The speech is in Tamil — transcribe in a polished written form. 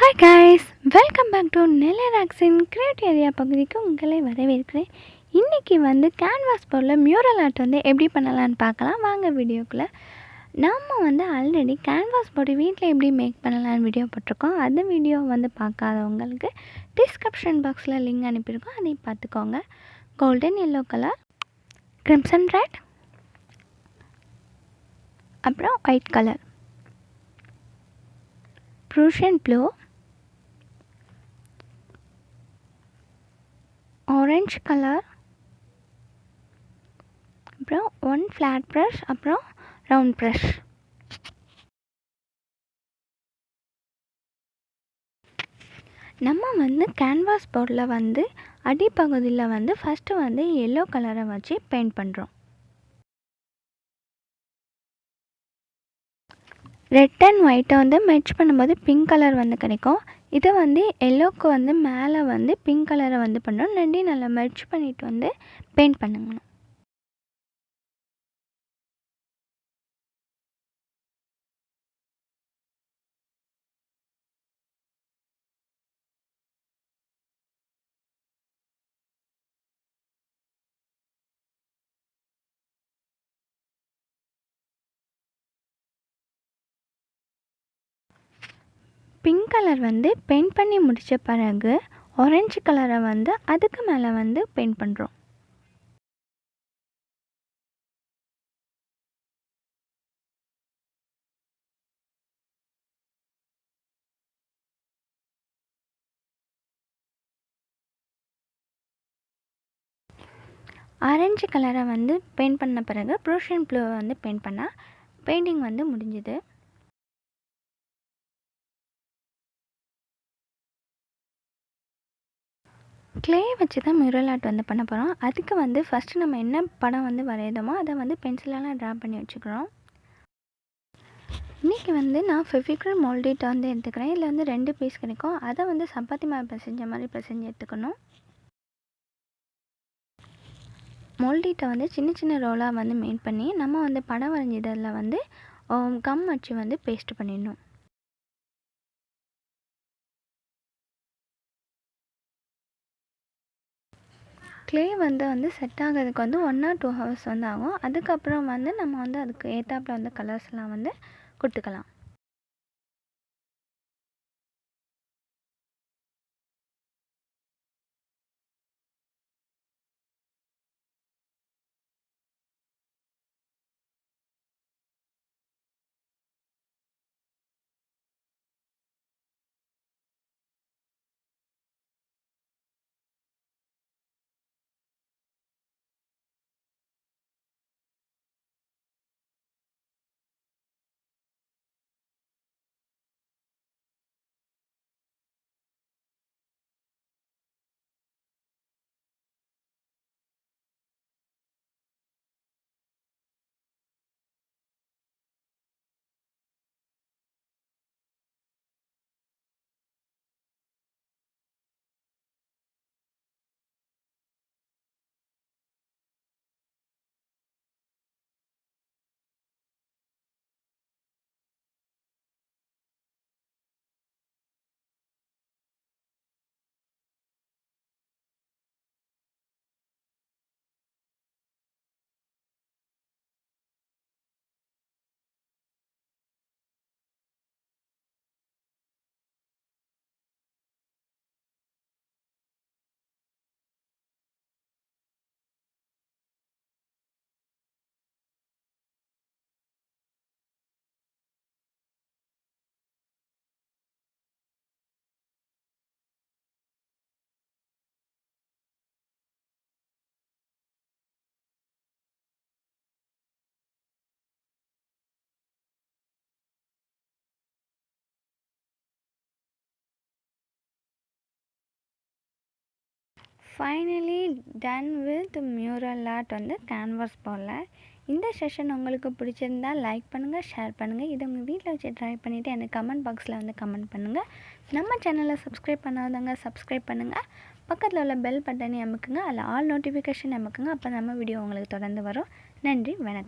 Hi guys, welcome back to நெல்லராக்ஸின் கிரியேட் ஏரியா பகுதிக்கு உங்களை வரவேற்கிறேன். இன்றைக்கி கேன்வாஸ் போர்டில் மியூரல் ஆர்ட் எப்படி பண்ணலான்னு பார்க்கலாம். வாங்க வீடியோக்குள்ளே. நம்ம ஆல்ரெடி கேன்வாஸ் போர்டு வீட்டில் எப்படி மேக் பண்ணலான்னு வீடியோ போட்டிருக்கோம். அந்த வீடியோ பார்க்காதவங்களுக்கு டிஸ்கிரிப்ஷன் பாக்ஸில் லிங்க் அனுப்பியிருக்கோம், அதையும் பார்த்துக்கோங்க. Golden yellow colour, crimson red, அப்புறம் white colour, Prussian blue, orange colour, அப்புறம் ஒன் ஃப்ளாட் ப்ரஷ், அப்புறம் ரவுண்ட் ப்ரஷ். நம்ம கேன்வாஸ் போர்டில் அடிப்பகுதியில் ஃபஸ்ட்டு எல்லோ கலரை வச்சு பெயிண்ட் பண்ணுறோம். ரெட் அண்ட் ஒயிட்டை மெர்ஜ் பண்ணும்போது பிங்க் கலர் கிடைக்கும். இதை எல்லோவுக்கு மேலே பிங்க் கலரை பண்ணுறோம். ரெண்டையும் நல்லா மெர்ஜ் பண்ணிவிட்டு பெயிண்ட் பண்ணுங்கணும். பிங்க் கலர் பெயிண்ட் பண்ணி முடித்த பிறகு ஆரஞ்சு கலரை அதுக்கு மேலே பெயிண்ட் பண்ணுறோம். ஆரஞ்சு கலரை பெயிண்ட் பண்ண பிறகு ப்ரூஷியன் ப்ளூவை பெயிண்ட் பண்ணால் பெயிண்டிங் முடிஞ்சுது. க்ளே வச்சு தான் மியூரல் ஆர்ட் பண்ண போகிறோம். அதுக்கு ஃபஸ்ட்டு நம்ம என்ன படம் வரையுதோமோ அதை பென்சிலால் ட்ரா பண்ணி வச்சுக்கிறோம். இன்றைக்கி நான் ஃபெவிக்ரில் மோல்டிட் எடுத்துக்கிறேன். இதில் 2 பீஸ் கிடைக்கும். அதை சப்பாத்தி மாவு பிசைஞ்ச மாதிரி பிசைஞ்சு எடுத்துக்கணும். மோல்டிட்டை சின்ன சின்ன ரோலாக மேட் பண்ணி நம்ம படம் வரைஞ்சதில் கம் வச்சு பேஸ்ட் பண்ணிடணும். க்ளே செட் ஆகிறதுக்கு 1 or 2 hours ஆகும். அதுக்கப்புறம் நம்ம அதுக்கு ஏற்றாப்புல கலர்ஸ்லாம் கொடுத்துக்கலாம். Finally done with mural art canvas போர்டில். இந்த செஷன் உங்களுக்கு பிடிச்சிருந்தால் லைக் பண்ணுங்கள், ஷேர் பண்ணுங்கள். இதை உங்கள் வீட்டில் வச்சு ட்ரை பண்ணிவிட்டு எனக்கு கமெண்ட் பாக்ஸில் கமெண்ட் பண்ணுங்கள். நம்ம சேனலை சப்ஸ்கிரைப் பண்ணாதவங்க சப்ஸ்கிரைப் பண்ணுங்கள். பக்கத்தில் உள்ள பெல் பட்டனை அமுக்குங்க. அதில் ஆல் நோட்டிஃபிகேஷன் அமுக்குங்க. அப்போ நம்ம வீடியோ உங்களுக்கு தொடர்ந்து வரும். நன்றி, வணக்கம்.